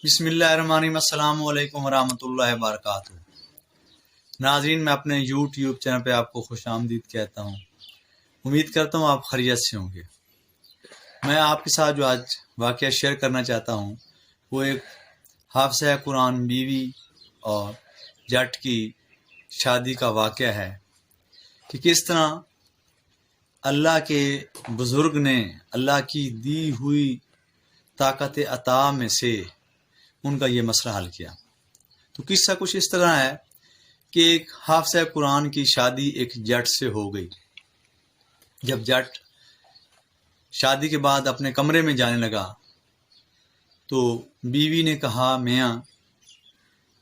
بسم اللہ الرحمن الرحیم۔ السلام علیکم ورحمۃ اللہ وبرکاتہ۔ ناظرین، میں اپنے یوٹیوب چینل پہ آپ کو خوش آمدید کہتا ہوں۔ امید کرتا ہوں آپ خیریت سے ہوں گے۔ میں آپ کے ساتھ جو آج واقعہ شیئر کرنا چاہتا ہوں وہ ایک حافظہ قرآن بیوی اور جٹ کی شادی کا واقعہ ہے کہ کس طرح اللہ کے بزرگ نے اللہ کی دی ہوئی طاقت عطا میں سے ان کا یہ مسئلہ حل کیا۔ تو قصہ کچھ اس طرح ہے کہ ایک حافظہ قرآن کی شادی ایک جٹ سے ہو گئی۔ جب جٹ شادی کے بعد اپنے کمرے میں جانے لگا تو بیوی نے کہا، میاں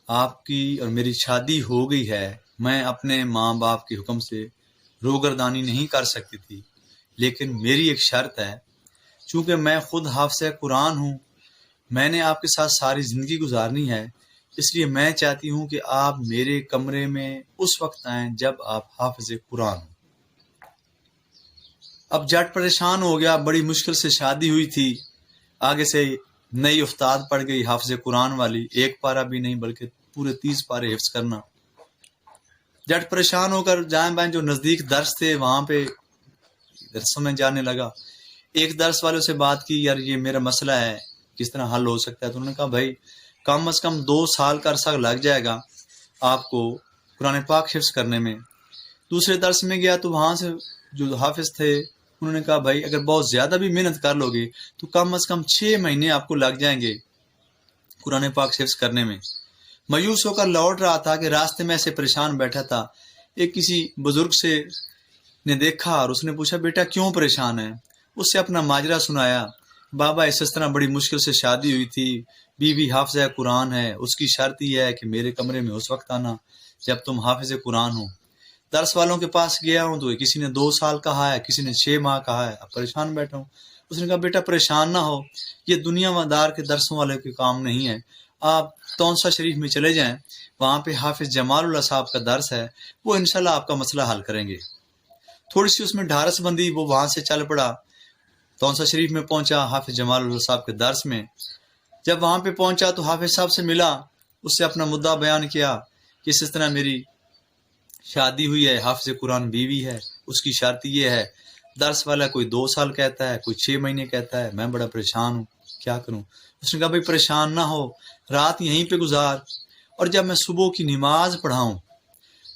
آپ کی اور میری شادی ہو گئی ہے، میں اپنے ماں باپ کے حکم سے روگردانی نہیں کر سکتی تھی، لیکن میری ایک شرط ہے، چونکہ میں خود حافظہ قرآن ہوں، میں نے آپ کے ساتھ ساری زندگی گزارنی ہے، اس لیے میں چاہتی ہوں کہ آپ میرے کمرے میں اس وقت آئیں جب آپ حافظ قرآن ہوں۔ اب جٹ پریشان ہو گیا، بڑی مشکل سے شادی ہوئی تھی، آگے سے نئی افتاد پڑ گئی حافظ قرآن والی، ایک پارہ بھی نہیں بلکہ پورے 30 پارے حفظ کرنا۔ جٹ پریشان ہو کر جائیں بائیں جو نزدیک درس تھے وہاں پہ درسوں میں جانے لگا۔ ایک درس والوں سے بات کی، یار یہ میرا مسئلہ ہے، کس طرح حل ہو سکتا ہے؟ تو انہوں نے کہا، بھائی کم از کم 2 سال کا عرصہ لگ جائے گا آپ کو قرآن پاک حفظ کرنے میں۔ دوسرے درس میں گیا تو وہاں سے جو حافظ تھے انہوں نے کہا، بھائی اگر بہت زیادہ بھی محنت کر لو گے تو کم از کم 6 مہینے آپ کو لگ جائیں گے قرآن پاک حفظ کرنے میں۔ مایوس ہو کر لوٹ رہا تھا کہ راستے میں ایسے پریشان بیٹھا تھا، ایک کسی بزرگ سے نے دیکھا اور اس نے پوچھا، بیٹا کیوں پریشان ہے؟ اس سے اپنا ماجرا سنایا۔ بابا اس طرح بڑی مشکل سے شادی ہوئی تھی، بیوی حافظہ قرآن ہے، اس کی شرط یہ ہے کہ میرے کمرے میں اس وقت آنا جب تم حافظ قرآن ہو۔ درس والوں کے پاس گیا ہوں تو کسی نے 2 سال کہا ہے، کسی نے 6 ماہ کہا ہے، اب پریشان بیٹھا ہوں۔ اس نے کہا، بیٹا پریشان نہ ہو، یہ دنیا مدار کے درسوں والے کے کام نہیں ہے، آپ تونسا شریف میں چلے جائیں، وہاں پہ حافظ جمال اللہ صاحب کا درس ہے، وہ انشاءاللہ آپ کا مسئلہ حل کریں گے۔ تھوڑی سی اس میں ڈھارس بندی، وہ وہاں سے چل پڑا، تونسا شریف میں پہنچا حافظ جمال اللہ صاحب کے درس میں۔ جب وہاں پہ پہنچا تو حافظ صاحب سے ملا، اس سے اپنا مدعا بیان کیا کہ اس طرح میری شادی ہوئی ہے، حافظ قرآن بیوی ہے، اس کی شرط یہ ہے، درس والا کوئی 2 سال کہتا ہے، کوئی 6 مہینے کہتا ہے، میں بڑا پریشان ہوں، کیا کروں؟ اس نے کہا، بھائی پریشان نہ ہو، رات یہیں پہ گزار، اور جب میں صبح کی نماز پڑھاؤں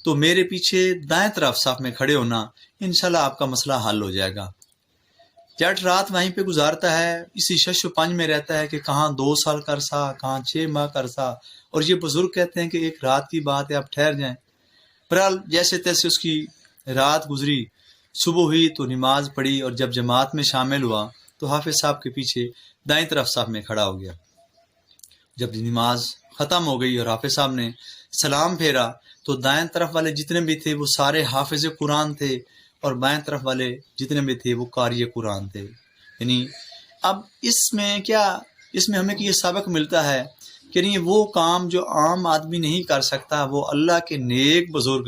تو میرے پیچھے دائیں طرف صف میں کھڑے ہونا، انشاءاللہ آپ کا مسئلہ حل ہو جائے گا۔ جٹ رات وہیں پہ گزارتا ہے، اسی شش و پنج میں رہتا ہے کہ کہاں 2 سال کا عرصہ، کہاں 6 ماہ کا عرصہ، اور یہ بزرگ کہتے ہیں کہ ایک رات کی بات ہے، آپ ٹھہر جائیں۔ بہرحال جیسے تیسے اس کی رات گزری، صبح ہوئی تو نماز پڑھی، اور جب جماعت میں شامل ہوا تو حافظ صاحب کے پیچھے دائیں طرف صف میں کھڑا ہو گیا۔ جب نماز ختم ہو گئی اور حافظ صاحب نے سلام پھیرا تو دائیں طرف والے جتنے بھی تھے وہ سارے حافظ قرآن تھے، اور بائیں طرف والے جتنے بھی تھے وہ قاری قرآن تھے۔ یعنی اب اس میں ہمیں یہ سبق ملتا ہے کہ نہیں، وہ کام جو عام آدمی نہیں کر سکتا، وہ اللہ کے نیک بزرگ،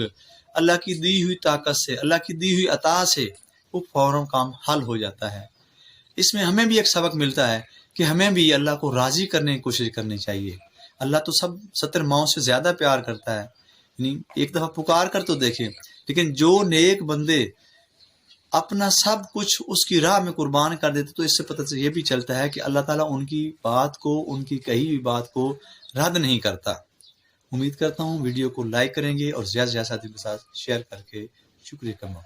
اللہ کی دی ہوئی طاقت سے، اللہ کی دی ہوئی عطا سے وہ فوراً کام حل ہو جاتا ہے۔ اس میں ہمیں بھی ایک سبق ملتا ہے کہ ہمیں بھی اللہ کو راضی کرنے کی کوشش کرنی چاہیے۔ اللہ تو 70 ماؤں سے زیادہ پیار کرتا ہے، یعنی ایک دفعہ پکار کر تو دیکھیں۔ لیکن جو نیک بندے اپنا سب کچھ اس کی راہ میں قربان کر دیتے تو اس سے پتہ یہ بھی چلتا ہے کہ اللہ تعالیٰ ان کی بات کو، ان کی کہی ہوئی بات کو رد نہیں کرتا۔ امید کرتا ہوں ویڈیو کو لائک کریں گے اور زیادہ سے زیادہ ساتھیوں کے ساتھ شیئر کر کے شکریہ کرنا۔